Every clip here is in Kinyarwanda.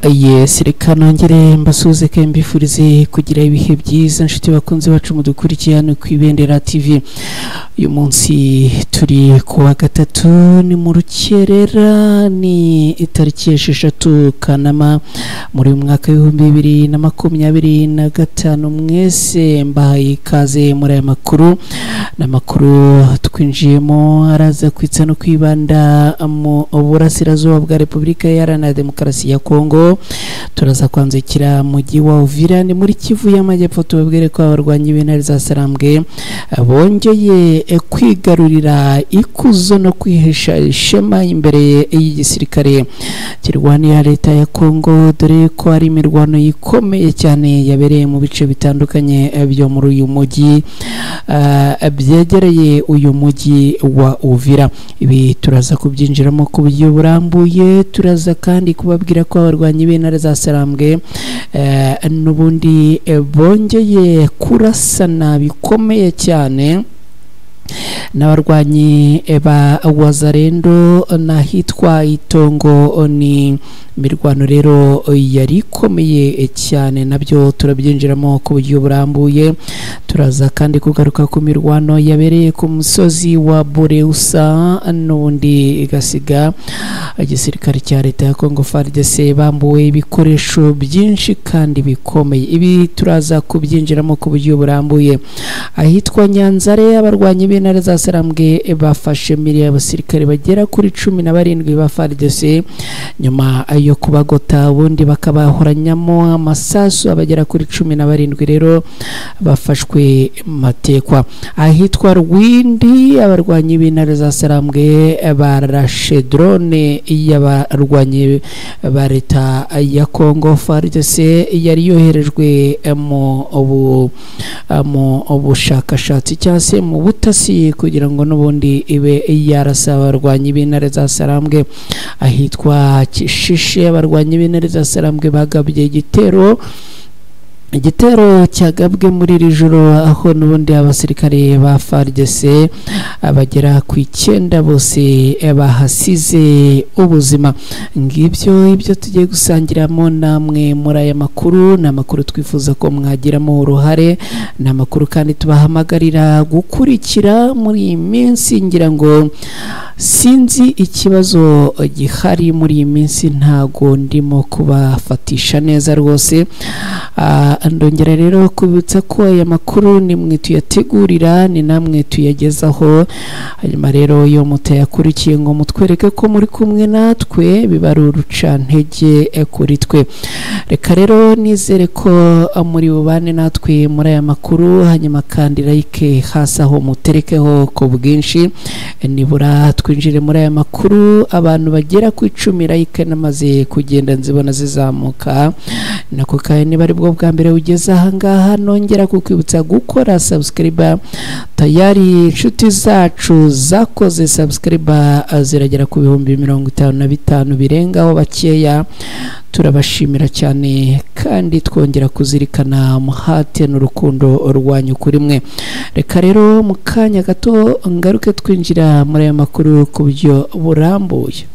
Yes, reka nongere mbasuze ke mbifurize kugira ibihe byiza nshuti bakunze bacu mudukurikiye hano ku Ibendera TV. Uyu munsi turi kuwa gatatu ni mu rukerera, ni itariki 6 Kanama muri mwaka wa 2025. Mwese mbahaye ikaze muri aya makuru. Namakuru twinjiyemo araza kwitsa no kwibanda mu burasirazuba bwa Repubulika Iharanira Demokarasi ya Kongo. Turaza kwanzikira mujyi wa Uvira ni muri Kivu y'Amajyepfo, tubabwire ko abarwanyi b'Intare za Sarambwe bongeye kwigarurira ikuzo no kwihesha ishema imbere y'igisirikare kirwanira leta ya Kongo, dore ko ari imirwano ikomeye cyane yabereye mu bice bitandukanye byo muri uyu mujyi byegereye uyu mujyi wa Uvira. Ibi turaza kubyinjiramo ku buryo burambuye. Turaza kandi kubabwira ko abarwanyi b'Intare za Sarambwe n'ubundi bongeye kurasana bikomeye cyane n'abarwanyi ba Wazalendo n'ahitwa Itongo. Ni mirwano rero yari ikomeye cyane, nabyo turabyinjiramo ku buryo burambuye. Turaza kandi kugaruka ku mirwano yabereye ku musozi wa Boreusa n'ubundi igasiga igisirikare cya leta ya Kongo FARDC bambuwe ibikoresho byinshi kandi bikomeye. Ibi turaza kubyinjiramo ku buryo burambuye. Ahitwa Nyanzare abarwanyi b'Intare za Sarambwe bafashe miri abasirikare bagera kuri 17 ba FARDC nyuma yo kubagota, ubundi bakabahoranyamo amasasu abagera kuri 17 rero bafashwe matekwa. Ahitwa Rwindi abarwanyi b'Intare za Sarambwe barashe drone y'abarwanyi ba leta ya Kongo FARDC yari yoherejwe mu ubushakashatsi cyase mu butasi kugira ngo n'ubundi ibe yarasa abarwanyi b'Intare za Sarambwe. Ahitwa Kishishe abarwanyi b'Intare za Sarambwe bagabye igitero cyagabwe muri iri joro, aho n'ubundi abasirikare ba FARDC abagera ku 9 bose bahasize ubuzima. Ngibyo ibyo tugiye gusangiramo namwe muri aya makuru. Namakuru twifuza ko mwagiramo uruhare, namakuru kandi tubahamagarira gukurikira muri iyi minsi. Ngira ngo sinzi ikibazo gihari muri iyi minsi, ntago ndimo kubafatisha neza rwose. Ndongera rero kubitsa ko aya makuru ni mwe tuyategurira, ni namwe tuyagezaho. Hanyuma rero iyo mutayakurikiye ngo mutwereke ko muri kumwe natwe, bibara urucantege kuri twe. Reka rero nizere ko muri bubane natwe muri aya makuru. Hanyuma kandi like hasi aho muterekeho ku bwinshi, nibura twinjire muri aya makuru. Abantu bagera ku 10 like namaze kugenda nzibona zizamuka, nako kaye niba ari bwo bwa mbere ugeze ahangaha, nongera kukwibutsa gukora subscribe. Tayari inshuti zacu zakoze subscribe ziragera ku 55,000 birengaho bakeya. Turabashimira cyane kandi twongera kuzirikana muhate n'urukundo rwanyu kuri mwe. Reka rero mu kanya gato ngaruke twinjira muri aya makuru ku buryo burambuye.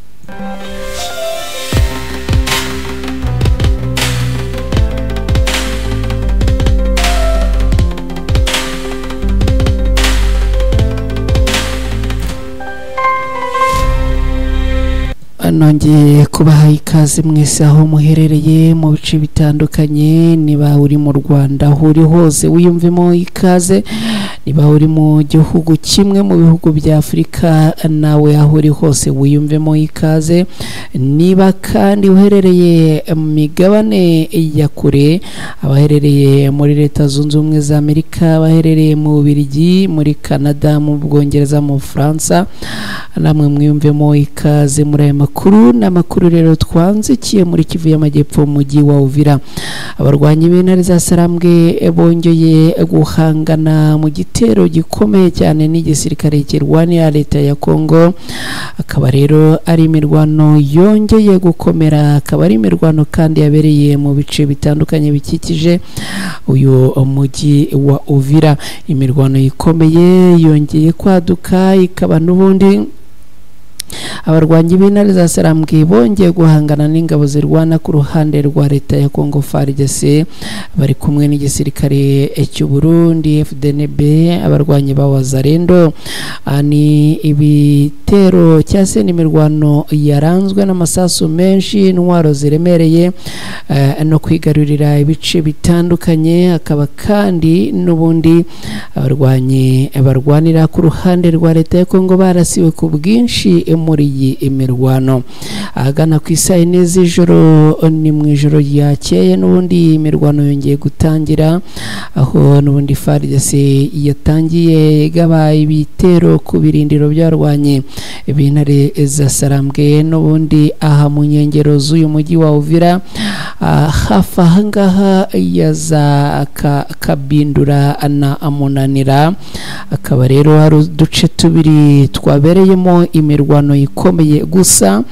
Nongeye kubaha ikaze mwese aho muherereye mu bice bitandukanye. Niba uri mu Rwanda aho uri hose wiyumvemo ikaze, niba uri mu gihugu kimwe mu bihugu bya Afurika nawe aho uri hose wiyumvemo ikaze. Niba kandi uherereye mu migabane ya kure, abaherereye muri Leta Zunze Ubumwe za Amerika, abaherereye mu Bubiligi, muri Canada, mu Bwongereza, mu Fransa, namwe mwiyumvemo ikaze muri aya makuru. N'amakuru rero twanzikiye muri Kivu y'Amajyepfo mujyi wa Uvira. Abarwanyi b'Intare za Sarambwe bongeye guhangana mu gitero gikomeye cyane n'igisirikare kirwanira leta ya Kongo. Akaba rero ari imirwano yongeye gukomera, akaba ari imirwano kandi yabereye mu bice bitandukanye bikikije uyu mujyi wa Uvira. Imirwano ikomeye yongeye kwaduka, ikaba n'ubundi abarwanyi b'intare za Sarambwe bongeye guhangana n'ingabo zirwana ku ruhande rwa leta ya Congo FARDC bari kumwe n'igisirikare cy'u Burundi FDNB abarwanyi ba Wazalendo ni ibitero cyase n'imirwano yaranzwe n'amasasu menshi intwaro ziremereye no kwigarurira ibice bitandukanye akaba kandi n'ubundi abarwanyi barwanira ku ruhande rwa leta ya Congo barasiwe ku bwinshi muri iyi imirwano agana ku isaha z'ijoro ni mu ijoro ryakeye n'ubundi imirwano yongeye gutangira aho n'ubundi FARDC yatangiye gaba ibitero ku birindiro by'abarwanyi b'intare za Sarambwe n'ubundi aha mu nkengero z'uyu mujyi wa Uvira hafi ahangaha yaza Kabindura na Munanira akaba rero hari uduce tubiri twabereyemo imirwano ikomeye gusa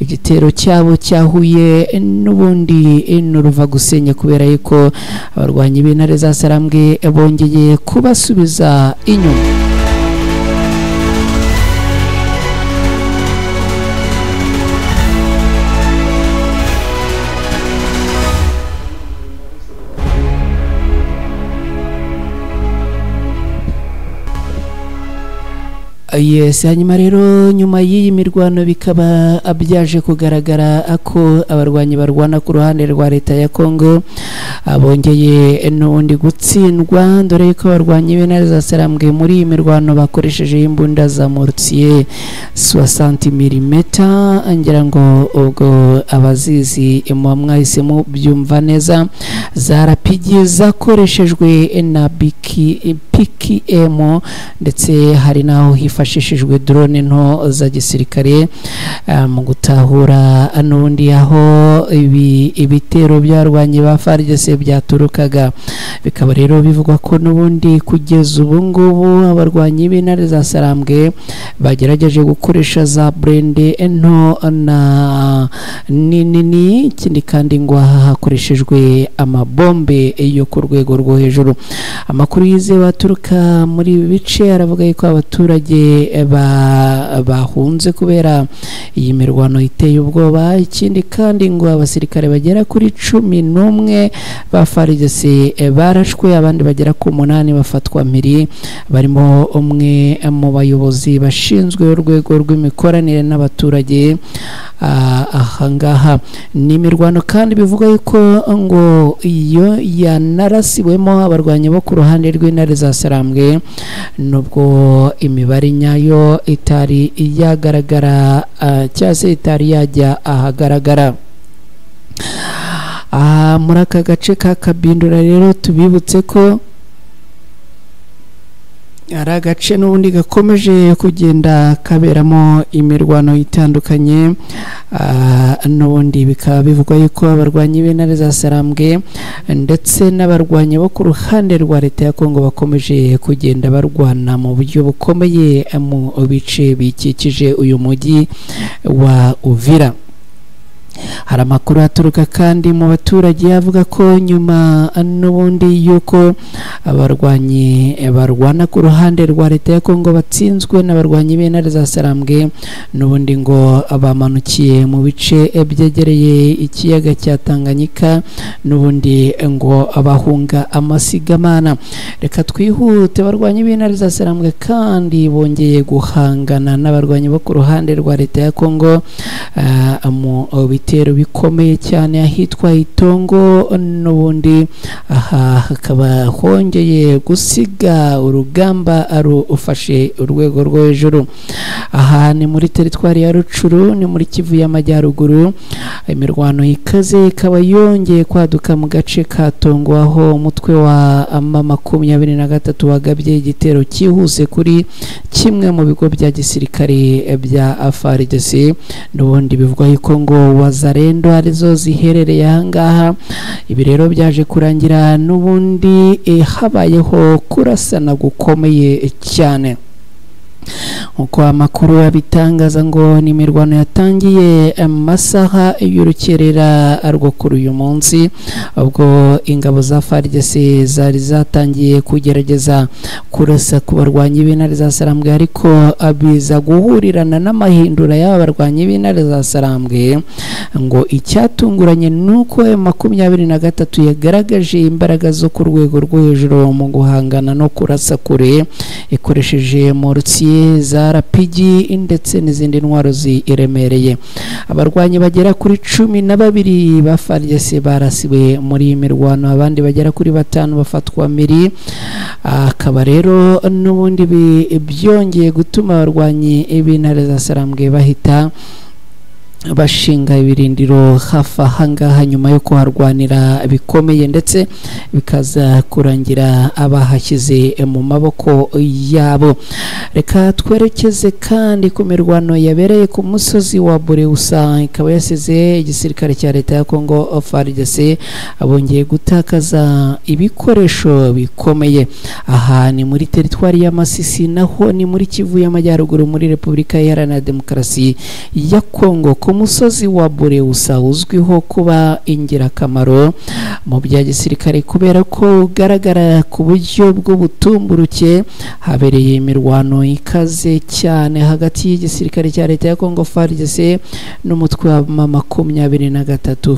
igitero cyabo cyahuye n'ubundi n'uruva gusenya kubera yuko abarwanyi b'intare za Sarambwe bongeye kubasubiza inyuma. Yes, hanyuma rero nyuma y'iyi mirwano bikaba byaje kugaragara ko abarwanyi barwana ku ruhande rwa leta ya Congo abongeye n'undi gutsindwa dore ko abarwanyi b'intare za Sarambwe muri iyi mirwano bakoresheje imbunda za mortier 60 mm ngira ngo ubwo abazizi mwahisemo byumva neza zarapigi zakoreshejwe na PKM ndetse hari naho hifashishijwe drone nto za gisirikare mu gutahura n'undi aho ibitero byarwanye ba FARDC byaturukaga bikaba rero bivugwa ko n'ubundi kugeza ubu ngubu abarwanyi b'intare za Sarambwe bagerageje gukoresha za brende nto na nini ikindi kandi ngo hakoreshejwe amabombe yo ku rwego rwo hejuru amakuru yize baturuka muri bice aravuga yuko abaturage bahunze kubera iyi mirwano iteye ubwoba ikindi kandi ngo abasirikare bagera kuri 11 ba FARDC barashwe abandi bagera ku 8 bafatwa mpiri barimo umwe mu bayobozi bashinzwe urwego rw'imikoranire n'abaturage ahangaha ni imirwano kandi bivuga yuko ngo iyo yanarasiwemo abarwanyi bo ku ruhande rw'intare za Sarambwe nubwo imibare nyayo itari yagaragara cyase itari yajya ahagaragara muri aka gace ka Kabindura rero tubibutse ko ari agace n'ubundi gakomeje kugenda kaberamo imirwano itandukanye n'ubundi bikaba bivugwa yuko abarwanyi b'intare za Sarambwe ndetse n'abarwanyi bo ku ruhande rwa leta ya Congo bakomeje kugenda barwana mu buryo bukomeye mu bice bikikije uyu mujyi wa Uvira. Hari amakuru aturuka kandi mu baturage avuga ko nyuma n'ubundi yuko abarwanyi barwana ku ruhande rwa leta ya Congo batsinzwe n'abarwanyi b'intare za Sarambwe n'ubundi ngo bamanukiye mu bice byegereye ikiyaga cya Tanganyika n'ubundi ngo abahunga amasigamana. Reka twihute abarwanyi b'intare za Sarambwe kandi bongeye guhangana n'abarwanyi bo ku ruhande rwa leta ya Congo mu bitero bikomeye cyane ahitwa Itongo n'ubundi aha hakaba hongeye gusiga urugamba ufashe urwego rwo hejuru. Aha ni muri teritwari ya Rucuru ni muri Kivu y'Amajyaruguru imirwano ikaze ikaba yongeye kwaduka mu gace ka Tongo aho umutwe wa M23 wagabye igitero cyihuse kuri kimwe mu bigo bya gisirikare bya FARDC n'ubundi bivugwa yuko ngo Wazalendo arizo ziherereye ahangaha. Ibi rero byaje kurangira n'ubundi habayeho kurasana gukomeye cyane. uko amakuru abitangaza ngo ni imirwano yatangiye amasaha y'urukerera rwo kuri uyu munsi ubwo ingabo za FARDC zari zatangiye kugerageza kurasa ku barwanyi b'intare za Sarambwe ariko abiza guhurirana n'amahindura y'abarwanyi b'intare za Sarambwe ngo icyatunguranye nuko M23 yagaragaje imbaraga zo ku rwego rwo hejuru mu guhangana no kurasa kure ikoresheje mortier za RPG ndetse n'izindi ntwaro ziremereye. Abarwanyi bagera kuri 12 ba FARDC barasiwe muri imirwano, abandi bagera kuri 5 bafatwa miri. Akaba rero n'ubundi byongeye gutuma abarwanyi b'intare za Sarambwe bahita bashinga ibirindiro hafi ahangaha nyuma yo kuharwanira bikomeye ndetse bikaza kurangira abahashyize mu maboko yabo. Reka twerekeze kandi ku mirwano yabereye ku musozi wa Bureusa, ikaba yasize igisirikare cya leta ya Kongo FARDC abongeye gutakaza ibikoresho bikomeye. Aha ni muri teritwari ya Masisi, naho ni muri Kivu y'Amajyaruguru muri Repubulika Iharanira Demokarasi ya Kongo. Ku musozi wa Bureusa uzwiho kuba ingirakamaro mu bya gisirikare kubera ko ugaragara ku buryo bw'ubutumburuke, habereye imirwano ikaze cyane hagati y'igisirikare cya leta ya Kongo FARDC n'umutwe wa M23.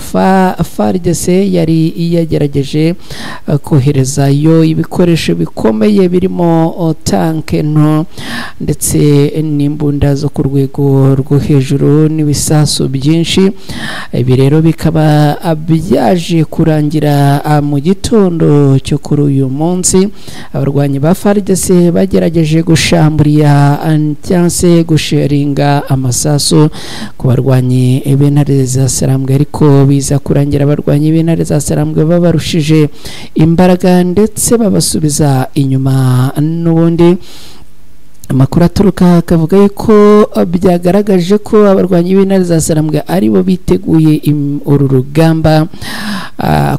FARDC yari yagerageje koherezayo ibikoresho bikomeye birimo tanke nto ndetse n'imbunda zo ku rwego rwo hejuru n'ibisasu byinshi. Ibi rero bikaba byaje kurangira mu gitondo cyo kuri uyu munsi abarwanyi ba FARDC bagerageje gushamburiya cyangwa se gusheringa amasasu ku barwanyi b'intare za Sarambwe, ariko biza kurangira abarwanyi b'intare za Sarambwe babarushije imbaraga ndetse babasubiza inyuma. N'ubundi amakuru aturuka akavuga yuko byagaragaje ko abarwanyi b'intare za Sarambwe aribo biteguye uru rugamba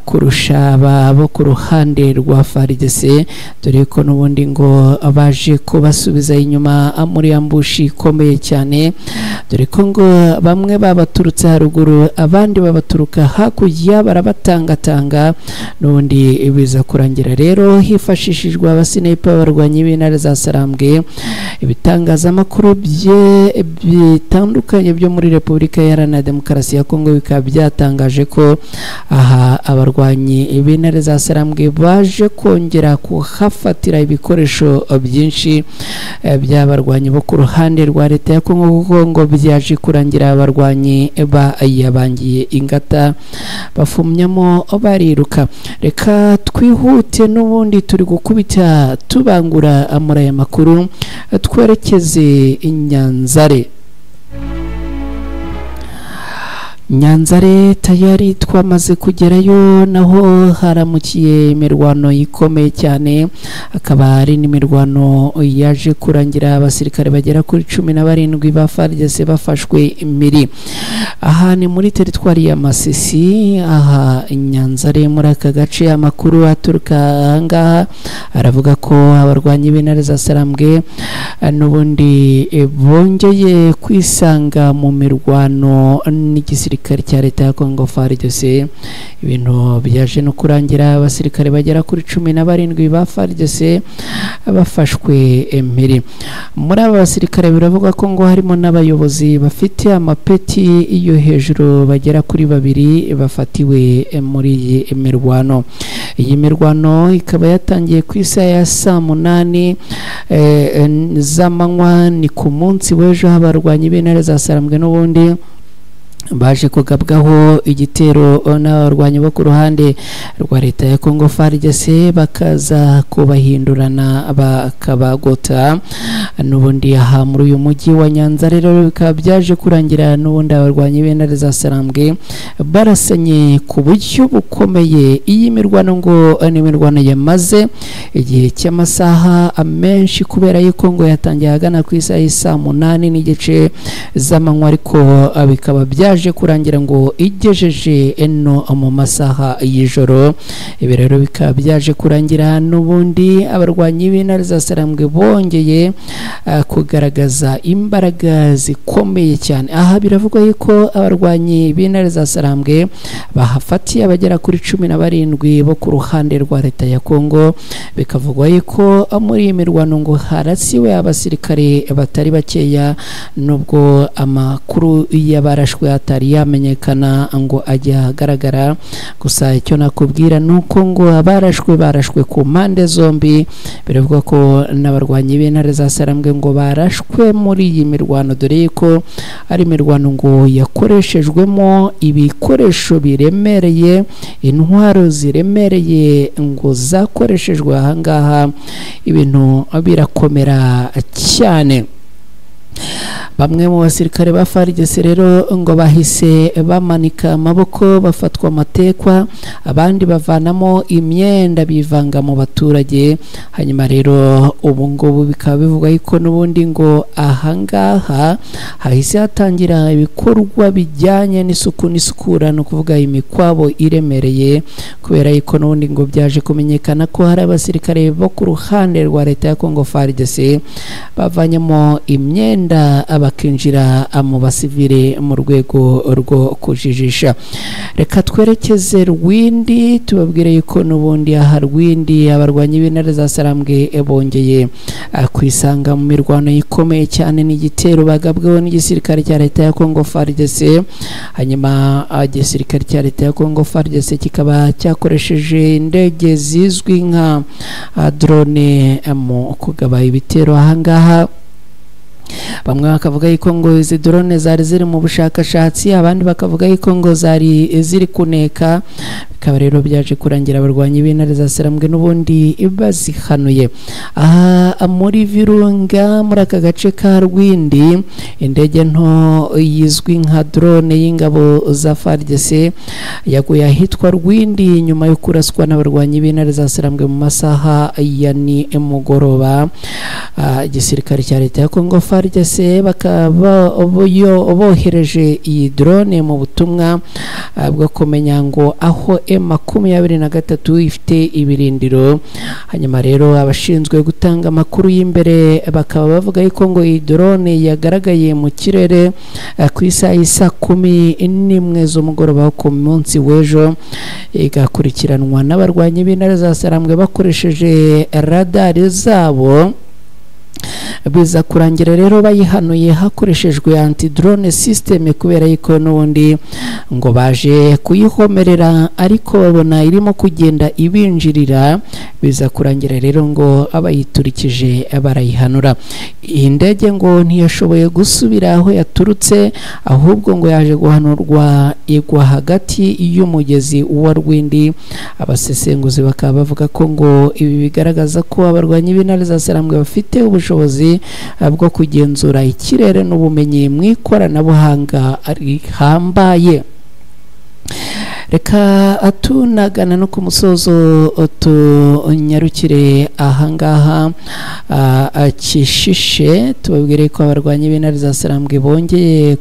kurusha abo ku ruhande rwa FARDC, dore ko n'ubundi ngo baje kubasubiza inyuma muri ambushi ikomeye cyane, dore ko ngo bamwe babaturutse haruguru abandi babaturuka hakurya barabatangatanga. N'ubundi biza kurangira rero hifashishijwe abasinepa b'abarwanyi b'intare za Sarambwe. Ibitangazamakuru bitandukanye byo muri Repubulika Iharanira Demokarasi ya Kongo bikaba byatangaje ko aha abarwanyi b'intare za Sarambwe baje kongera kuhafatira ibikoresho byinshi by'abarwanyi bo ku ruhande rwa leta ya Kongo, kuko ngo byaje kurangira abarwanyi bayabangiye ingata bafumyamo bariruka. Reka twihute, n'ubundi turi gukubita tubangura muri aya makuru, twerekeze Nyanzare. Nyanzare tayari twamaze kugerayo, naho haramukiye imirwano ikomeye cyane, akaba ari n'imirwano yaje kurangira abasirikare bagera kuri 17 ba FARDC bafashwe imiri. Aha ni muri teritwari ya Masisi, aha Nyanzare muri aka gace. Amakuru aturuka ahangaha aravuga ko abarwanyi b'intare za Sarambwe n'ubundi bongeye kwisanga mu mirwano n'igisirikare cya leta ya Kongo FARDC. Ibintu byaje no kurangira abasirikare bagera kuri 17 ba FARDC bafashwe impiri. Muri aba basirikare biravuga ko ngo harimo n'abayobozi bafite amapeti yo hejuru bagera kuri 2 bafatiwe muri iyi mirwano. Iyi mirwano ikaba yatangiye ku isaha ya saa 8 z'amanywa, ni ku munsi w'ejo. Abarwanyi b'intare za Sarambwe n'ubundi baje kugabwaho igitero n'abarwanyi bo ku ruhande rwa leta ya Kongo FARDC, bakaza kubahindurana bakabagota. N'ubundi aha muri uyu mujyi wa Nyanza rero bikaba byaje kurangira n'ubundi abarwanyi b'intare za Sarambwe barasanye ku buryo bukomeye. Iyi mirwano ngo ni imirwano yamaze igihe cy'amasaha menshi, kubera yuko ngo yatangiye agana ku isaha ya saa 8 n'igice z'amanywa, ariko bikaba bya byaje kurangira ngo igejeje eno mu masaha y'ijoro. Ibi rero bikaba byaje kurangira n'ubundi abarwanyi b'Intare za Sarambwe bongeye kugaragaza imbaraga zikomeye cyane. Aha biravugwa yuko abarwanyi b'Intare za Sarambwe bahafatiye abagera kuri 17 bo ku ruhande rwa leta ya Kongo. Bikavugwa yuko muri iyi mirwano ngo harasiwe abasirikare batari bakeya, nubwo amakuru y'abarashwe atari yamenyekana ngo ajya agaragara. Gusa icyo nakubwira nuko ngo barashwe ku mpande zombi. Biravuga ko n'abarwanyi b'Intare za Sarambwe ngo barashwe muri iyi mirwano, dore ko ari mirwano ngo yakoreshejwemo ibikoresho biremereye, intwaro ziremereye ngo zakoreshejwe ahangaha, ibintu birakomera cyane. Bamwe mu basirikare ba FARDC rero ngo bahise bamanika amaboko, bafatwa amatekwa, abandi bavanamo imyenda bivanga mu baturage. Hanyuma rero ubu ngubu bikaba bivuga yuko n'ubundi ngo ahangaha hahise hatangira ibikorwa bijyanye n'isuku n'isukura, no kuvuga imikwabo iremereye, kubera yuko n'ubundi ngo byaje kumenyekana ko hari abasirikare bo ku ruhande rwa leta ya Kongo FARDC bavanyemo imyenda bakinjira mu basivile mu rwego rwo kujijisha. Reka twerekeze Rwindi tubabwire yuko n'ubundi aha Rwindi abarwanyi b'Intare za Sarambwe bongeye kwisanga mu mirwano ikomeye cyane n'igitero bagabweho n'igisirikare cya leta ya Kongo FARDC. Hanyuma igisirikare cya leta ya Kongo FARDC kikaba cyakoresheje indege zizwi nka drone mu kugaba ibitero ahangaha. Bamwe bakavuga yuko ngo izi drone zari ziri mu bushakashatsi, abandi bakavuga yuko ngo zari ziri kuneka. Bikaba rero byaje kurangira abarwanyi b'Intare za Sarambwe n'ubundi bazihanuye. Aha muri Virunga muri aka gace ka Rwindi, indege nto yizwi nka drone y'ingabo za FARDC yaguye ahitwa Rwindi nyuma yo kuraswa n'abarwanyi b'Intare za Sarambwe mu masaha ya nimugoroba. Igisirikare cya leta ya Kongo FARDC bakaba bohereje iyi drone mu butumwa bwo kumenya ngo aho M23 ifite ibirindiro. Hanyuma rero abashinzwe gutanga amakuru y'imbere bakaba bavuga yuko ngo iyi drone yagaragaye mu kirere ku isaha isa 11 z'umugoroba ku munsi w'ejo, igakurikiranwa n'abarwanyi b'Intare za Sarambwe bakoresheje radar zabo. Biza kurangira rero bayihanuye hakoreshejwe anti-drone system, kubera yuko n'ubundi ngo baje kuyihomerera ariko babona irimo kugenda ibinjirira. Biza kurangira rero ngo abayiturikije barayihanura. Iyi ndege ngo ntiyashoboye gusubira aho yaturutse, ahubwo ngo yaje guhanurwa igwa hagati y'umugezi wa Rwindi. Abasesenguzi bakaba bavuga ko ngo ibi bigaragaza ko abarwanyi b'Intare za Sarambwe bafite ubushobozi bwo kugenzura ikirere n'ubumenyi mu ikoranabuhanga rihambaye. Reka atunagana no ku musozo tunyarukire ahangaha Kishishe, tubabwire ko abarwanyi b'Intare za Sarambwe bongeye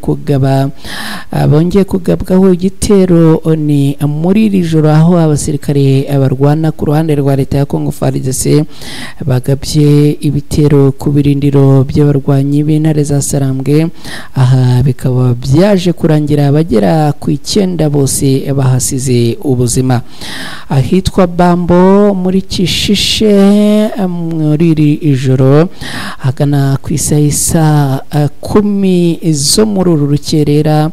kugabwaho igitero ni muri iri joro, aho abasirikare barwana ku ruhande rwa leta ya Kongo FARDC bagabye ibitero ku birindiro by'abarwanyi b'Intare za Sarambwe. Aha bikaba byaje kurangira abagera ku 9 bose bahasize ubuzima. Ahitwa Bambo muri Kishishe muri iri ijoro hagana ku isa 10 zo muri uru rukerera,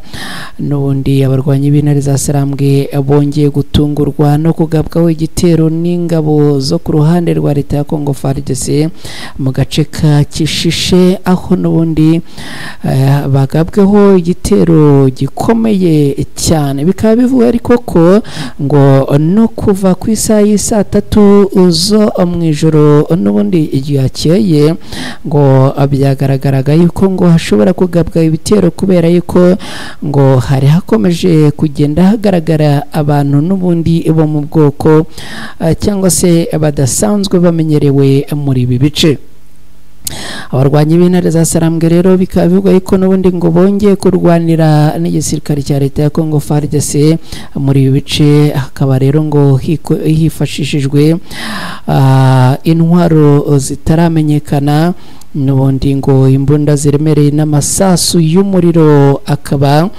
n'ubundi abarwanyi b'Intare za Sarambwe bongeye gutungurwa no kugabwaho igitero n'ingabo zo ku ruhande rwa leta ya Kongo FARDC mu gace ka Kishishe, aho n'ubundi bagabweho igitero gikomeye cyane. Bikaba bivuga ariko ko ngo no kuva ku isaha y'isa 3 zo mu ijoro n'ubundi iryakeye ngo byagaragaraga yuko ngo hashobora kugabwa ibitero, kubera yuko ngo hari hakomeje kugenda hagaragara abantu n'ubundi bo mu bwoko cyangwa se badasanzwe bamenyerewe muri ibi bice. abarwanyi b'intare za Sarambwe rero bikaba bivugwa yuko n'ubundi ngo bongeye kurwanira n'igisirikare cya leta ya Congo FARDC muri ibi bice, hakaba rero ngo hifashishijwe intwaro zitaramenyekana, n'ubundi ngo imbunda ziremereye n'amasasu y'umuriro akaba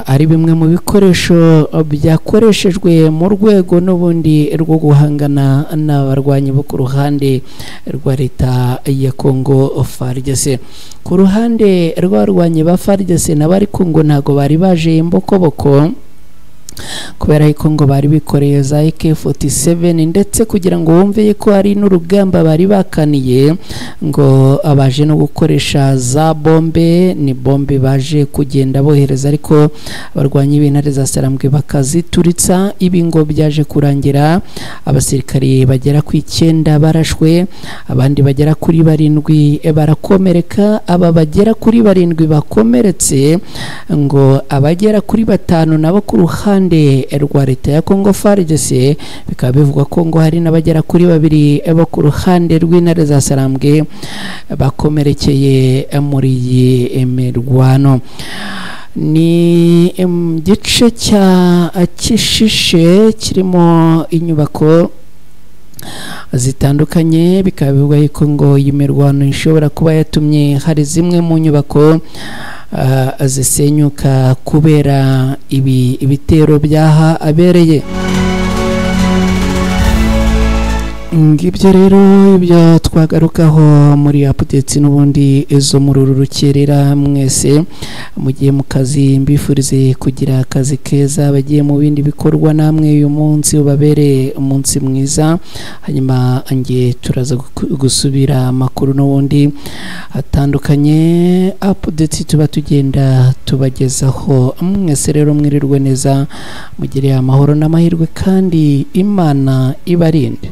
ari bimwe mu bikoresho byakoreshejwe mu rwego n'ubundi rwo guhangana n'abarwanyi bo ku ruhande rwa leta ya Congo FARDC. Ku ruhande rw'abarwanyi ba FARDC nabo ariko ngo ntago bari baje imbokoboko, kubera yuko ngo bari bikoreye za AK47 ndetse kugira ngo wumve ko hari n'urugamba bari bakaniye, ngo abaje no gukoresha za bombe, ni bombe baje kugenda bohereza, ariko abarwanyi b'intare za Sarambwe bakazituritsa. Ibi ngo byaje kurangira abasirikari bagera ku 9 barashwe, abandi bagera kuri 7 barakomereka, aba bagera kuri 7 bakomeretse ngo abagera kuri 5 nabo ku ruhande rwa leta ya Congo FARDC, bikaba bivugwa ko ngo hari n'abagera kuri 2 bo ku ruhande rw'intare za Sarambwe bakomerekeye muri iyi mirwano. Ni gice cya Kishishe kirimo inyubako zitandukanye, bikaba bivugwa yuko ngo iyi mirwano ishobora kuba yatumye hari zimwe mu nyubako zisenyuka kubera ibitero byaha abereye. Ngibyo rero ibyo twagarukaho muri updates n'ubundi zo muri uru rukerera. Mwese mugiye mu kazi, mbifurize kugira akazi keza, bagiye mu bindi bikorwa namwe uyu munsi ubabere umunsi mwiza, hanyuma ange turaza gusubira amakuru n'ubundi atandukanye updates tuba tugenda tubagezaho. Mwese rero mwirirwe neza, mugire amahoro n'amahirwe kandi Imana ibarinde.